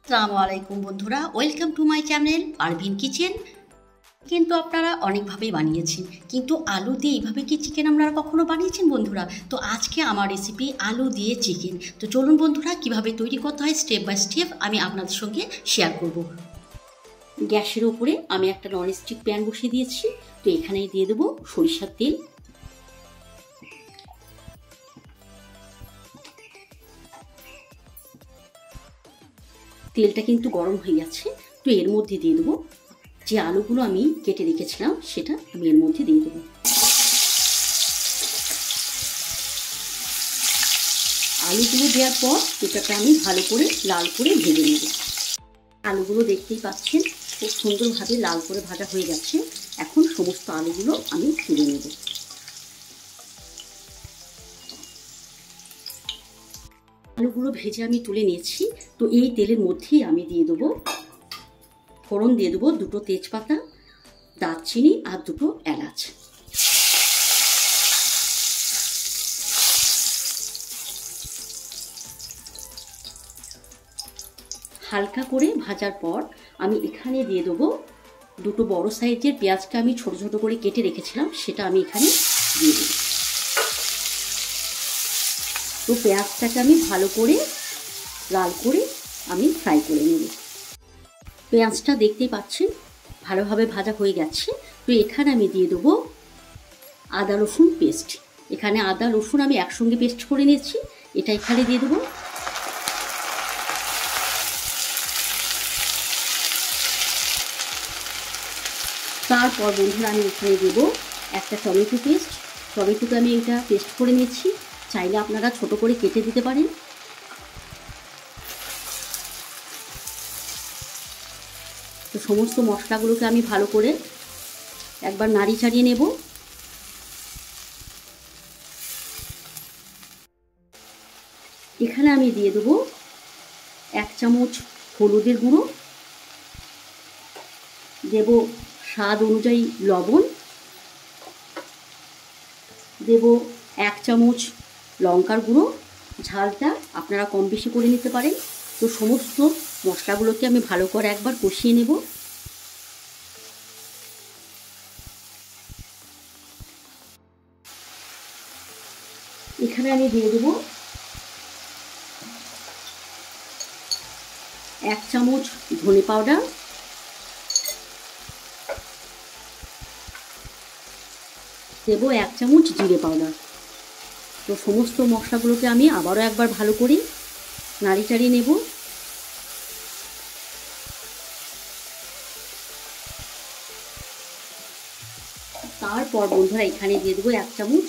আসসালামু আলাইকুম বন্ধুরা, welcome to my channel Parvin kitchen. Chicken তো আপনারা অনেকভাবেই বানিয়েছেন, কিন্তু আলু দিয়ে এইভাবে কি চিকেন আপনারা কখনো বানিয়েছেন বন্ধুরা? তো আজকে আমার রেসিপি আলু দিয়ে চিকেন। তো চলুন বন্ধুরা, কিভাবে তৈরি করতে হয় স্টেপ বাই স্টেপ আমি আপনাদের সঙ্গে শেয়ার করব। গ্যাসের ওপরে আমি একটা ননস্টিক প্যান বসিয়ে দিয়েছি। তো এখানেই দিয়ে দেবো সরিষার তেল। তেলটা কিন্তু গরম হয়ে গেছে। তো এর মধ্যে দিয়ে দেবো যে আলুগুলো আমি কেটে রেখেছিলাম, সেটা আমি এর মধ্যে দিয়ে দেবো। আলুগুলো দেওয়ার পর এটাকে আমি ভালো করে লাল করে ভেজে নেব। আলুগুলো দেখতেই পাচ্ছেন খুব সুন্দরভাবে লাল করে ভাজা হয়ে গেছে। এখন সমস্ত আলুগুলো আমি তুলে নেব। আলুগুলো ভেজে আমি তুলে নিয়েছি। তো এই তেলের মধ্যেই আমি দিয়ে দেবো ফোড়ন, দিয়ে দেবো দুটো তেজপাতা, দারচিনি আর দুটো এলাচ। হালকা করে ভাজার পর আমি এখানে দিয়ে দেবো দুটো বড় সাইজের পেঁয়াজকে আমি ছোট ছোট করে কেটে রেখেছিলাম, সেটা আমি এখানে দিয়ে দেব। তো পেঁয়াজটাকে আমি ভালো করে লাল করে আমি ফ্রাই করে নেব। পেঁয়াজটা দেখতেই পাচ্ছেন ভালোভাবে ভাজা হয়ে গেছে। তো এখানে আমি দিয়ে দেবো আদা রসুন পেস্ট। এখানে আদা রসুন আমি একসঙ্গে পেস্ট করে নিয়েছি, এটা এখানে দিয়ে দেবো। তারপর বন্ধুরা আমি এখানে দেবো একটা টমেটো পেস্ট। টমেটোকে আমি এটা পেস্ট করে নিয়েছি, চাইলে আপনারা ছোট করে কেটে দিতে পারেন। তো সমস্ত মশলাগুলোকে আমি ভালো করে একবার নাড়ি চাড়িয়ে নেব। এখানে আমি দিয়ে দেবো 1 চামচ হলুদের গুঁড়ো, দেব স্বাদ অনুযায়ী লবণ, দেব 1 চামচ লঙ্কার গুঁড়ো। ঝালটা আপনারা কম বেশি করে নিতে পারেন। তো সমস্ত মশলাগুলোকে আমি ভালো করে একবার কষিয়ে নেব। এখানে আমি দিয়ে দেবো 1 চামচ ধনে পাউডার, দেব 1 চামচ জিরে পাউডার। তো সমস্ত মশলাগুলোকে আমি আবারও একবার ভালো করে নাড়ি চাড়িয়ে নেব। তারপর বন্ধুরা এখানে দিয়ে দেবো 1 চামচ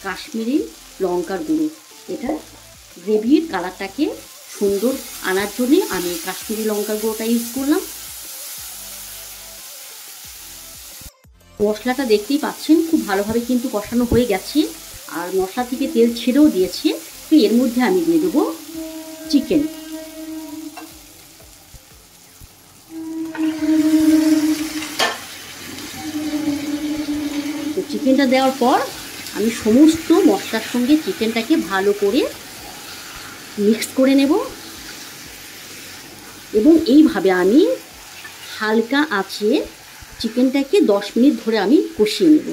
কাশ্মীরি লঙ্কার গুঁড়ো। এটা গ্রেভির কালারটাকে সুন্দর আনার জন্যে আমি কাশ্মীরি লঙ্কার গুঁড়োটা ইউজ করলাম। মশলাটা দেখতেই পাচ্ছেন খুব ভালোভাবে কিন্তু কষানো হয়ে গেছে, আর মশলা থেকে তেল ছেড়েও দিয়েছে। তো এর মধ্যে আমি দিয়ে দেবো চিকেন। তো চিকেনটা দেওয়ার পর আমি সমস্ত মশলার সঙ্গে চিকেনটাকে ভালো করে মিক্স করে নেব, এবং এইভাবে আমি হালকা আঁচে চিকেনটাকে 10 মিনিট ধরে আমি কষিয়ে নেব।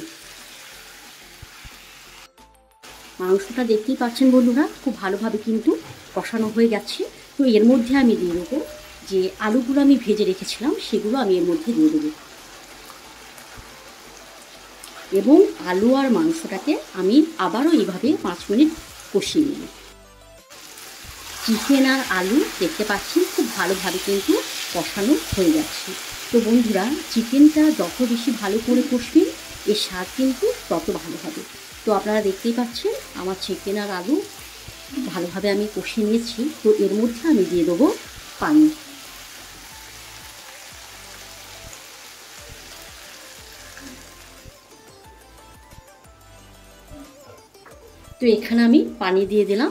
মাংসটা দেখতেই পাচ্ছেন বন্ধুরা খুব ভালোভাবে কিন্তু কষানো হয়ে গেছে। তো এর মধ্যে আমি দিয়ে দেবো যে আলুগুলো আমি ভেজে রেখেছিলাম, সেগুলো আমি এর মধ্যে দিয়ে দেবো, এবং আলু আর মাংসটাকে আমি আবারও এইভাবে 5 মিনিট কষিয়ে নেব। চিকেন আর আলু দেখতে পাচ্ছি খুব ভালোভাবে কিন্তু কষানো হয়ে যাচ্ছে। তো বন্ধুরা চিকেনটা যত বেশি ভালো করে কষবেন এর স্বাদ কিন্তু তত ভালো হবে। তো আপনারা দেখতেই পাচ্ছেন আমার চিকেন আর আলু ভালোভাবে আমি কষিয়ে নিয়েছি। তো এর মধ্যে আমি দিয়ে দেবো পানি। তো এখানে আমি পানি দিয়ে দিলাম।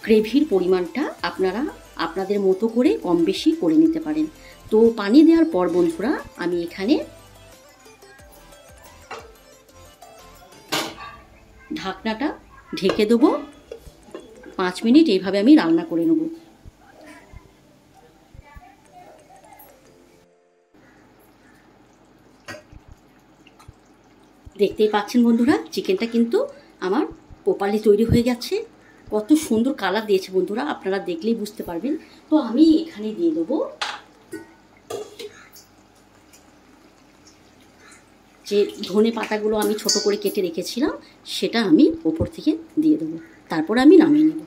গ্রেভির পরিমাণটা আপনারা আপনাদের মতো করে কম বেশি করে নিতে পারেন। তো পানি দেওয়ার পর বন্ধুরা আমি এখানে ঢাকনাটা ঢেকে দেবো। 5 মিনিট এইভাবে আমি রান্না করে নেব। দেখতেই পাচ্ছেন বন্ধুরা, চিকেনটা কিন্তু আমার প্রপারলি তৈরি হয়ে গেছে। কত সুন্দর কালার দিয়েছে বন্ধুরা, আপনারা দেখলেই বুঝতে পারবেন। তো আমি এখানে দিয়ে দেবো যে ধনে পাতাগুলো আমি ছোট করে কেটে রেখেছিলাম, সেটা আমি ওপর থেকে দিয়ে দেবো, তারপর আমি নামিয়ে নেব।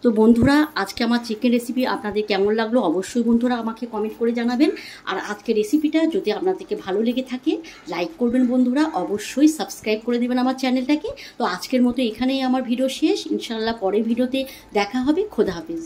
তো বন্ধুরা, আজকে আমার চিকেন রেসিপি আপনাদের কেমন লাগলো অবশ্যই বন্ধুরা আমাকে কমেন্ট করে জানাবেন। আর আজকের রেসিপিটা যদি আপনাদেরকে ভালো লেগে থাকে লাইক করবেন বন্ধুরা, অবশ্যই সাবস্ক্রাইব করে দেবেন আমার চ্যানেলটাকে। তো আজকের মতো এখানেই আমার ভিডিও শেষ, ইনশাআল্লাহ পরের ভিডিওতে দেখা হবে। খোদা হাফেজ।